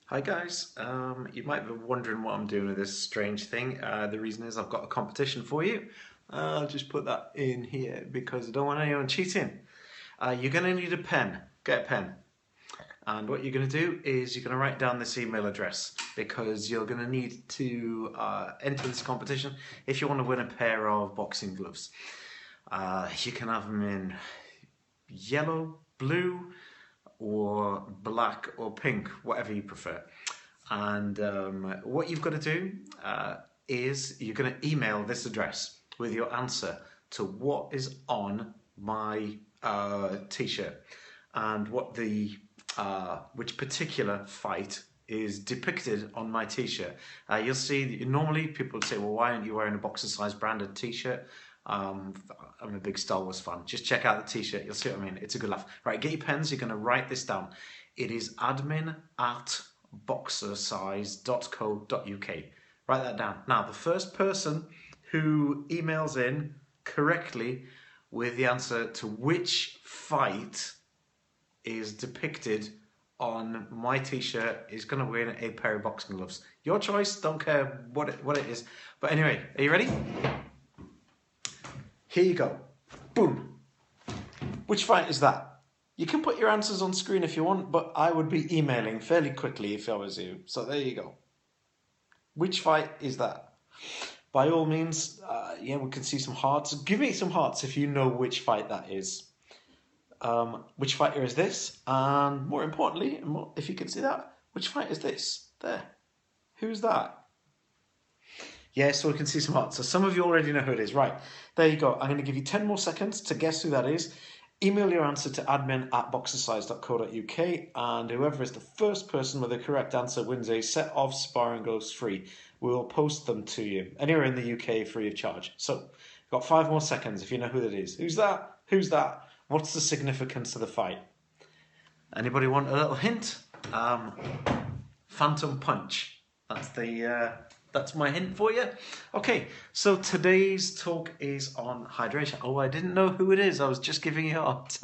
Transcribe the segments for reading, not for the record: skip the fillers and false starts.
Hi guys, you might be wondering what I'm doing with this strange thing. The reason is I've got a competition for you. I'll just put that in here because I don't want anyone cheating. You're going to need a pen. Get a pen. And what you're going to do is you're going to write down this email address because you're going to need to enter this competition if you want to win a pair of boxing gloves. You can have them in yellow, blue, or black or pink, whatever you prefer. And what you've got to do is you're going to email this address with your answer to what is on my t-shirt and what the which particular fight is depicted on my t-shirt. You'll see that normally people would say, well, why aren't you wearing a Boxercise branded t-shirt? I'm a big Star Wars fan. Just check out the t-shirt. You'll see what I mean. It's a good laugh. Right, get your pens. You're going to write this down. It is admin@boxercise.co.uk. Write that down. Now, the first person who emails in correctly with the answer to which fight is depicted on my t-shirt is going to win a pair of boxing gloves. Your choice. Don't care what it is. But anyway, are you ready? Here you go. Boom. Which fight is that? You can put your answers on screen if you want, but I would be emailing fairly quickly if I was you. So there you go. Which fight is that? By all means, yeah, we can see some hearts. Give me some hearts if you know which fight that is. Which fighter is this? And more importantly, if you can see that, which fight is this? There. Who's that? Yeah, so we can see some hearts. So some of you already know who it is. Right, there you go. I'm going to give you 10 more seconds to guess who that is. Email your answer to admin@boxercise.co.uk, and whoever is the first person with the correct answer wins a set of sparring gloves free. We will post them to you anywhere in the UK free of charge. So, you've got 5 more seconds if you know who that is. Who's that? Who's that? What's the significance of the fight? Anybody want a little hint? Phantom Punch. That's my hint for you. Okay, so today's talk is on hydration. Oh, I didn't know who it is. I was just giving you a hint.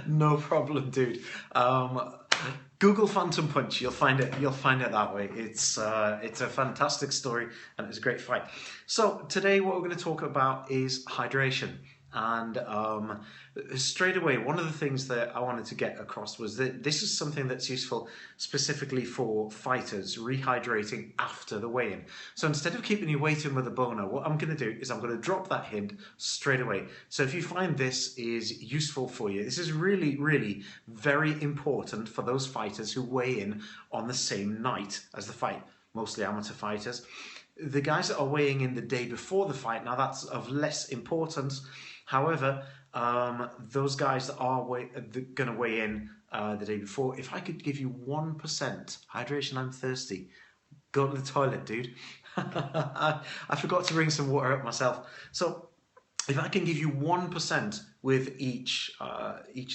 No problem, dude. Google Phantom Punch. You'll find it. You'll find it that way. It's a fantastic story and it's a great fight. So today, what we're going to talk about is hydration. And straight away, one of the things that I wanted to get across was that this is something that's useful specifically for fighters, rehydrating after the weigh-in. So instead of keeping you waiting with a boner, what I'm going to do is I'm going to drop that hint straight away. So if you find this is useful for you, this is really, really very important for those fighters who weigh in on the same night as the fight, mostly amateur fighters. The guys that are weighing in the day before the fight, now that's of less importance. However, those guys that are going to weigh in the day before, if I could give you 1% hydration, I'm thirsty. Go to the toilet, dude. I forgot to bring some water up myself. So if I can give you 1% with each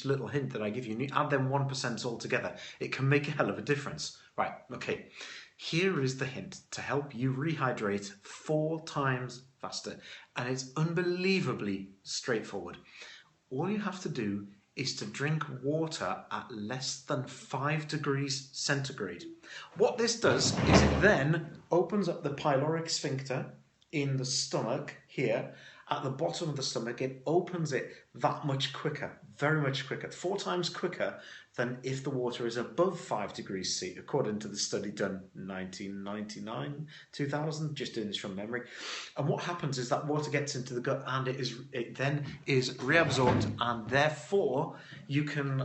little hint that I give you, add them 1% all together, it can make a hell of a difference. Right, okay. Here is the hint to help you rehydrate 4 times faster. And it's unbelievably straightforward. All you have to do is to drink water at less than 5 degrees centigrade. What this does is it then opens up the pyloric sphincter in the stomach here. At the bottom of the stomach, it opens it that much quicker, very much quicker, 4 times quicker than if the water is above 5 degrees C, according to the study done 1999, 2000, just doing this from memory. And what happens is that water gets into the gut and it then is reabsorbed, and therefore you can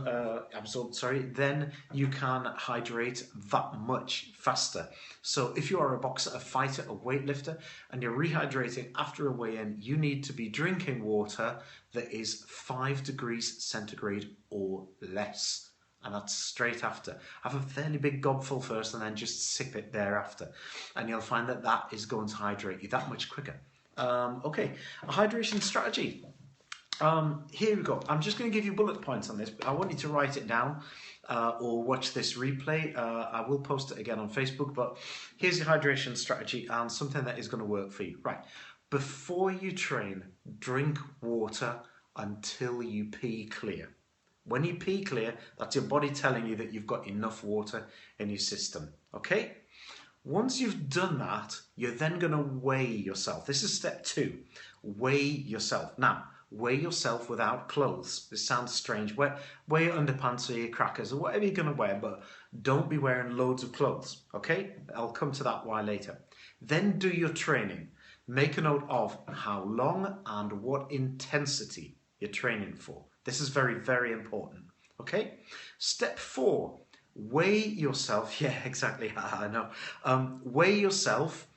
then you can hydrate that much faster. So if you are a boxer, a fighter, a weightlifter, and you're rehydrating after a weigh-in, you need to be drinking water that is 5 degrees centigrade or less. And that's straight after. Have a fairly big gobful first and then just sip it thereafter. And you'll find that that is going to hydrate you that much quicker. Okay, a hydration strategy. Here we go. I'm just going to give you bullet points on this, but I want you to write it down or watch this replay. I will post it again on Facebook, but here's your hydration strategy and something that is going to work for you. Right. Before you train, drink water until you pee clear. When you pee clear, that's your body telling you that you've got enough water in your system, okay? Once you've done that, you're then going to weigh yourself. This is step 2. Weigh yourself. Now, weigh yourself without clothes. This sounds strange. Wear your underpants or your crackers or whatever you're going to wear, but don't be wearing loads of clothes, okay? I'll come to that why later. Then do your training. Make a note of how long and what intensity you're training for. This is very, very important, okay? Step 4, weigh yourself. Yeah, exactly, I know. Weigh yourself.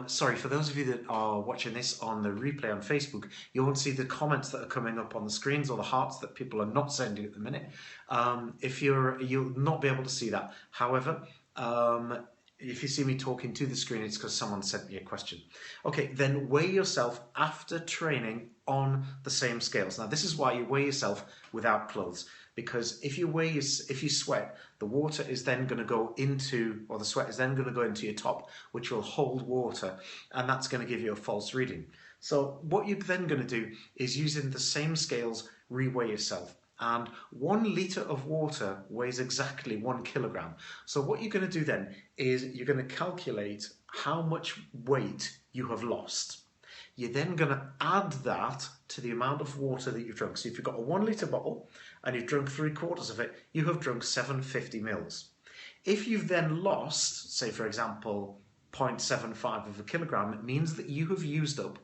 Sorry, for those of you that are watching this on the replay on Facebook, you won't see the comments that are coming up on the screens or the hearts that people are not sending at the minute. You'll not be able to see that. However, if you see me talking to the screen, it's because someone sent me a question. Okay, then weigh yourself after training on the same scales. Now, this is why you weigh yourself without clothes, because if you sweat, the water is then going to go into, or the sweat is then going to go into your top, which will hold water, and that's going to give you a false reading. So what you're then going to do is, using the same scales, reweigh yourself. And 1 litre of water weighs exactly 1 kilogram. So what you're going to do then is you're going to calculate how much weight you have lost. You're then going to add that to the amount of water that you've drunk. So if you've got a 1 litre bottle and you've drunk 3/4 of it, you have drunk 750 mils. If you've then lost, say for example, 0.75 of a kilogram, it means that you have used up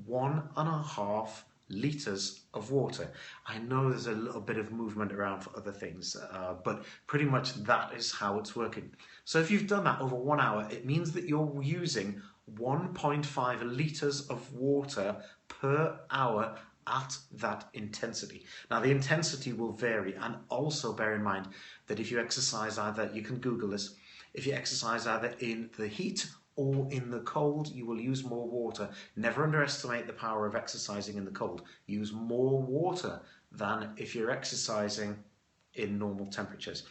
1.5 litres of water. I know there's a little bit of movement around for other things, but pretty much that is how it's working. So if you've done that over 1 hour, it means that you're using 1.5 litres of water per hour at that intensity. Now, the intensity will vary, and also bear in mind that if you exercise either, you can Google this, if you exercise either in the heat or in the cold, you will use more water. Never underestimate the power of exercising in the cold. Use more water than if you're exercising in normal temperatures.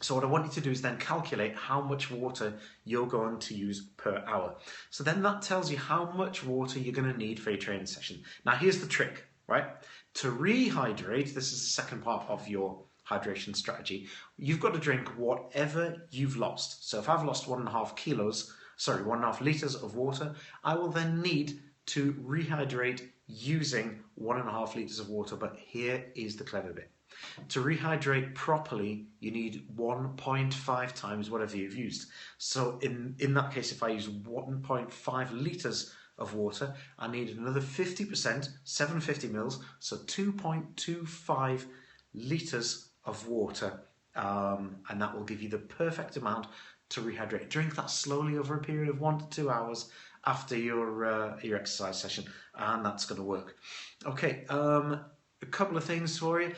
So what I want you to do is then calculate how much water you're going to use per hour. So then that tells you how much water you're going to need for your training session. Now here's the trick, right? To rehydrate, this is the second part of your hydration strategy, you've got to drink whatever you've lost. So if I've lost 1.5 litres of water, I will then need to rehydrate using 1.5 litres of water. But here is the clever bit. To rehydrate properly, you need 1.5 times whatever you've used. So in that case, if I use 1.5 litres of water, I need another 50%, 750 mils, so 2.25 litres of water, and that will give you the perfect amount to rehydrate. Drink that slowly over a period of 1 to 2 hours after your exercise session, and that's going to work. Okay, a couple of things for you.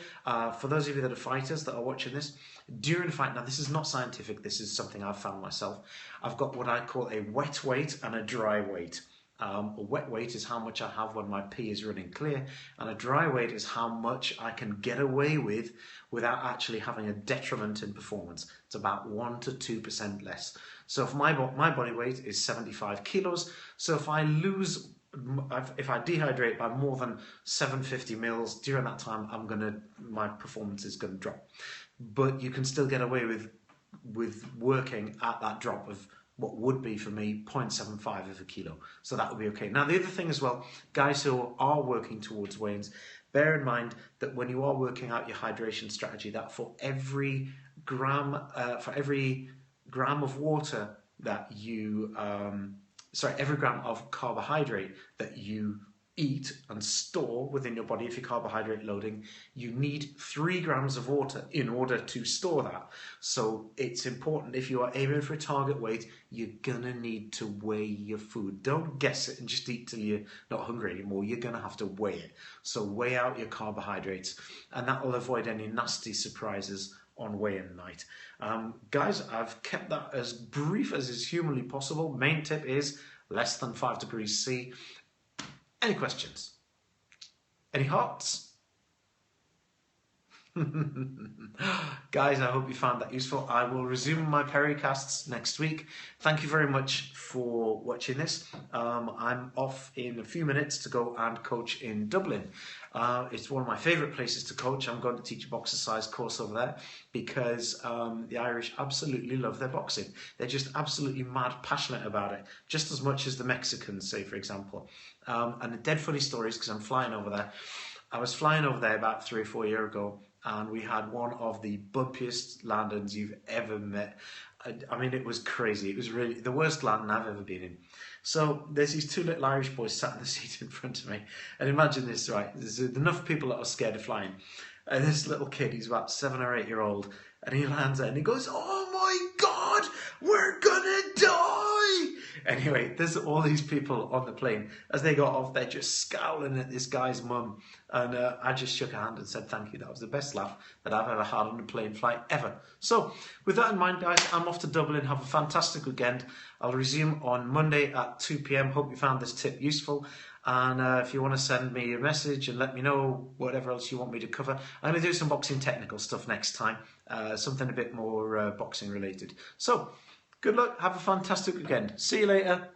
For those of you that are fighters that are watching this, during a fight, now this is not scientific, this is something I've found myself. I've got what I call a wet weight and a dry weight. A wet weight is how much I have when my pee is running clear, and a dry weight is how much I can get away with without actually having a detriment in performance. It's about 1 to 2% less. So if my body weight is 75 kilos, so if I dehydrate by more than 750 mils during that time, my performance is gonna drop. But you can still get away with working at that drop of what would be for me 0.75 of a kilo. So that would be okay. Now the other thing as well, guys who are working towards weigh-ins, bear in mind that when you are working out your hydration strategy, that for every gram of water that you every gram of carbohydrate that you eat and store within your body, if you're carbohydrate loading, you need 3 grams of water in order to store that. So it's important, if you are aiming for a target weight, you're gonna need to weigh your food. Don't guess it and just eat till you're not hungry anymore. You're gonna have to weigh it. So weigh out your carbohydrates, and that will avoid any nasty surprises on weigh-in night. Guys, I've kept that as brief as is humanly possible. Main tip is less than 5 degrees C. Any questions? Any hearts? Guys, I hope you found that useful. I will resume my pericasts next week. Thank you very much for watching this. I'm off in a few minutes to go and coach in Dublin. It's one of my favourite places to coach. I'm going to teach a Boxercise course over there because the Irish absolutely love their boxing. They're just absolutely mad passionate about it, just as much as the Mexicans, say, for example. And the dead funny stories, because I'm flying over there. I was flying over there about 3 or 4 years ago, and we had one of the bumpiest landings you've ever met. I mean, it was crazy. It was really the worst landing I've ever been in. So there's these two little Irish boys sat in the seat in front of me. And imagine this, right? There's enough people that are scared of flying. And this little kid, he's about 7 or 8 years old, and he lands there and he goes, "Oh my God, we're gonna die!" Anyway, there's all these people on the plane. As they got off, they're just scowling at this guy's mum. And I just shook a hand and said thank you. That was the best laugh that I've ever had on a plane flight ever. So, with that in mind, guys, I'm off to Dublin. Have a fantastic weekend. I'll resume on Monday at 2 p.m. Hope you found this tip useful. And if you want to send me a message and let me know whatever else you want me to cover, I'm going to do some boxing technical stuff next time. Something a bit more boxing related. So, good luck. Have a fantastic weekend. See you later.